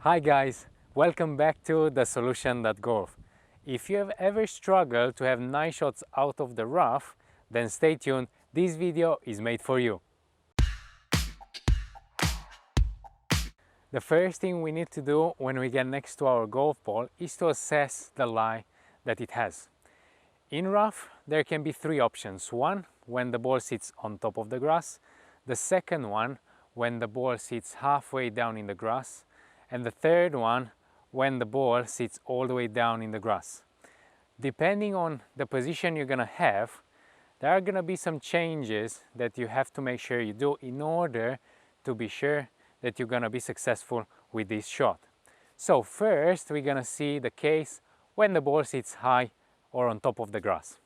Hi guys, welcome back to thesolution.golf. If you have ever struggled to have nice shots out of the rough, then stay tuned, this video is made for you. The first thing we need to do when we get next to our golf ball is to assess the lie that it has. In rough, there can be three options. One, when the ball sits on top of the grass. The second one, when the ball sits halfway down in the grass. And the third one, when the ball sits all the way down in the grass. Depending on the position you're gonna have, there are gonna be some changes that you have to make sure you do in order to be sure that you're gonna be successful with this shot. So first, we're gonna see the case when the ball sits high or on top of the grass.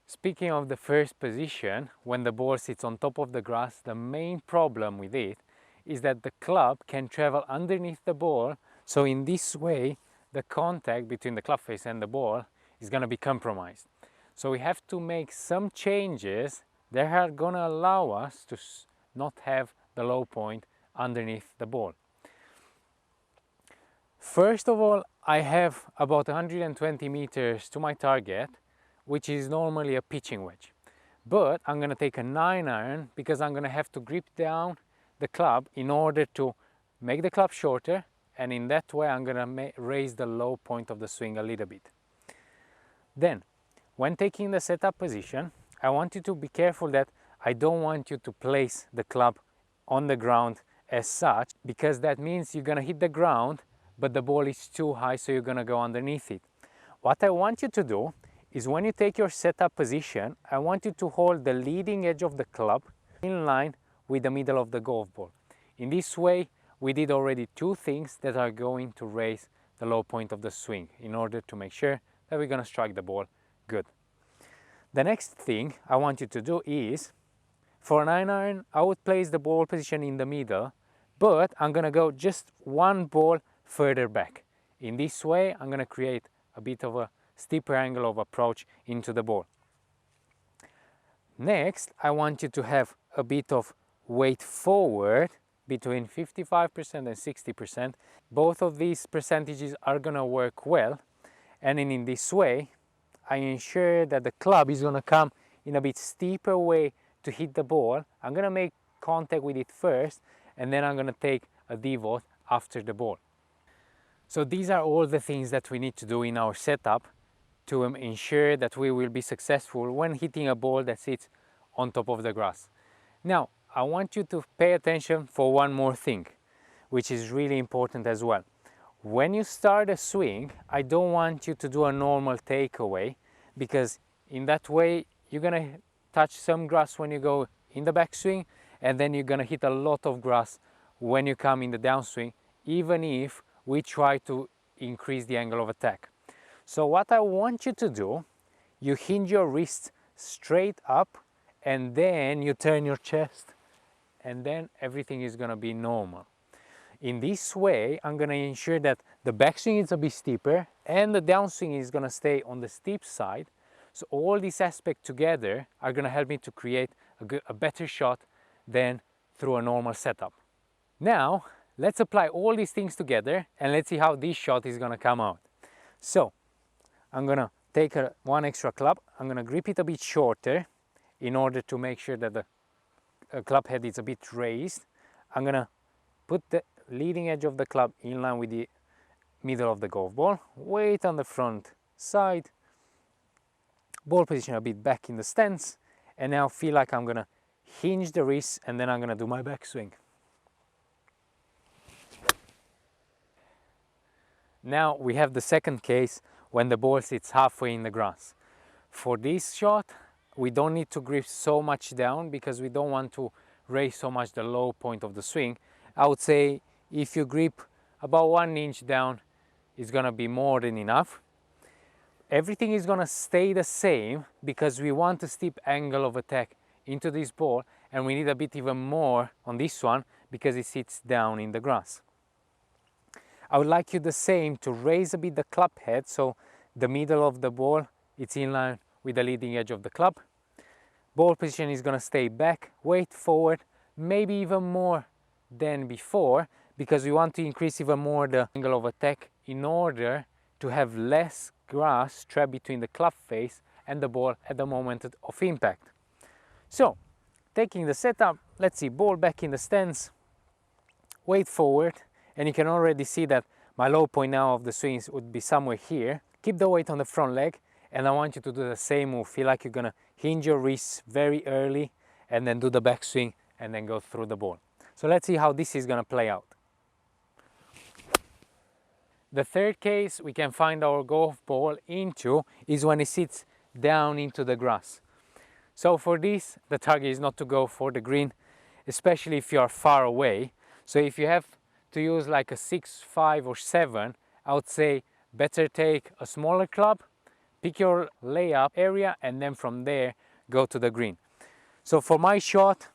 Speaking of the first position, when the ball sits on top of the grass, the main problem with it is that the club can travel underneath the ball, so in this way the contact between the club face and the ball is going to be compromised. So we have to make some changes that are going to allow us to not have the low point underneath the ball. First of all, I have about 120 meters to my target, which is normally a pitching wedge. But I'm going to take a 9-iron because I'm going to have to grip down the club in order to make the club shorter, and in that way I'm going to raise the low point of the swing a little bit. Then, when taking the setup position, I want you to be careful that I don't want you to place the club on the ground as such, because that means you're going to hit the ground, but the ball is too high, so you're going to go underneath it. What I want you to do is when you take your setup position, I want you to hold the leading edge of the club in line with the middle of the golf ball. In this way, we did already two things that are going to raise the low point of the swing in order to make sure that we're going to strike the ball good. The next thing I want you to do is, for a 9-iron, I would place the ball position in the middle, but I'm going to go just one ball further back. In this way, I'm going to create a bit of a steeper angle of approach into the ball. Next, I want you to have a bit of weight forward between 55% and 60%. Both of these percentages are going to work well, and in this way I ensure that the club is going to come in a bit steeper way to hit the ball. I'm going to make contact with it first, and then I'm going to take a devote after the ball. So these are all the things that we need to do in our setup to ensure that we will be successful when hitting a ball that sits on top of the grass. Now, I want you to pay attention for one more thing, which is really important as well. When you start a swing, I don't want you to do a normal takeaway, because in that way you're gonna touch some grass when you go in the backswing, and then you're gonna hit a lot of grass when you come in the downswing, even if we try to increase the angle of attack. So what I want you to do, you hinge your wrist straight up, and then you turn your chest, and then everything is going to be normal. In this way, I'm going to ensure that the backswing is a bit steeper and the downswing is going to stay on the steep side. So all these aspects together are going to help me to create a better shot than through a normal setup. Now, let's apply all these things together and let's see how this shot is going to come out. So, I'm going to take one extra club. I'm going to grip it a bit shorter in order to make sure that the club head is a bit raised. I'm going to put the leading edge of the club in line with the middle of the golf ball, weight on the front side, ball position a bit back in the stance, and now feel like I'm going to hinge the wrist, and then I'm going to do my backswing. Now we have the second case when the ball sits halfway in the grass. For this shot, we don't need to grip so much down because we don't want to raise so much the low point of the swing. I would say if you grip about 1 inch down, it's going to be more than enough. Everything is going to stay the same because we want a steep angle of attack into this ball, and we need a bit even more on this one because it sits down in the grass. I would like you the same to raise a bit the club head, so the middle of the ball, it's in line with the leading edge of the club. Ball position is going to stay back, weight forward, maybe even more than before, because we want to increase even more the angle of attack in order to have less grass trapped between the club face and the ball at the moment of impact. So, taking the setup, let's see, ball back in the stance, weight forward, and you can already see that my low point now of the swings would be somewhere here. Keep the weight on the front leg, and I want you to do the same move. Feel like you're gonna hinge your wrists very early and then do the backswing and then go through the ball. So let's see how this is gonna play out. The third case we can find our golf ball into is when it sits down into the grass. So for this, the target is not to go for the green, especially if you are far away. So if you have to use like a 6, 5 or 7, I would say better take a smaller club, pick your layup area, and then from there go to the green. So for my shot,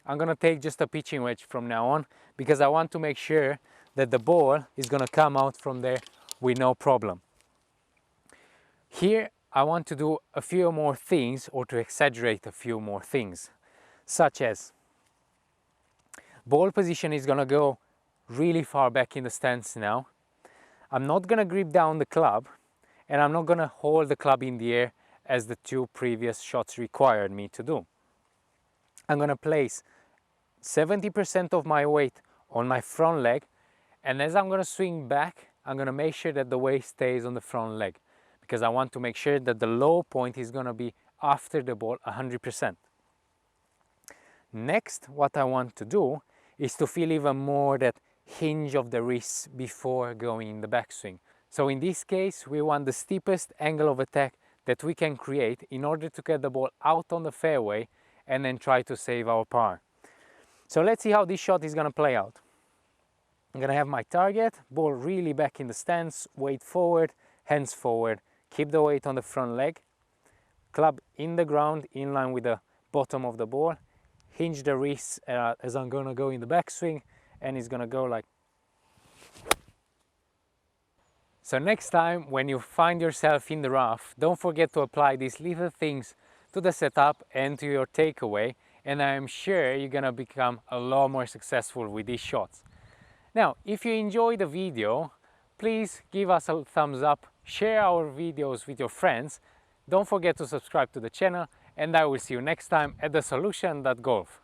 I'm gonna take just a pitching wedge from now on, because I want to make sure that the ball is gonna come out from there with no problem. Here, I want to do a few more things, or to exaggerate a few more things, such as ball position is gonna go really far back in the stance now. I'm not gonna grip down the club, and I'm not gonna hold the club in the air as the two previous shots required me to do. I'm gonna place 70% of my weight on my front leg, and as I'm gonna swing back, I'm gonna make sure that the weight stays on the front leg, because I want to make sure that the low point is gonna be after the ball 100%. Next, what I want to do is to feel even more that hinge of the wrists before going in the backswing. So in this case, we want the steepest angle of attack that we can create in order to get the ball out on the fairway and then try to save our par. So let's see how this shot is gonna play out. I'm gonna have my target, ball really back in the stance, weight forward, hands forward, keep the weight on the front leg, club in the ground in line with the bottom of the ball, hinge the wrists as I'm gonna go in the backswing, and it's gonna go like. So next time when you find yourself in the rough, don't forget to apply these little things to the setup and to your takeaway, and I'm sure you're gonna become a lot more successful with these shots. Now, if you enjoyed the video, please give us a thumbs up, share our videos with your friends, don't forget to subscribe to the channel, and I will see you next time at thesolution.golf.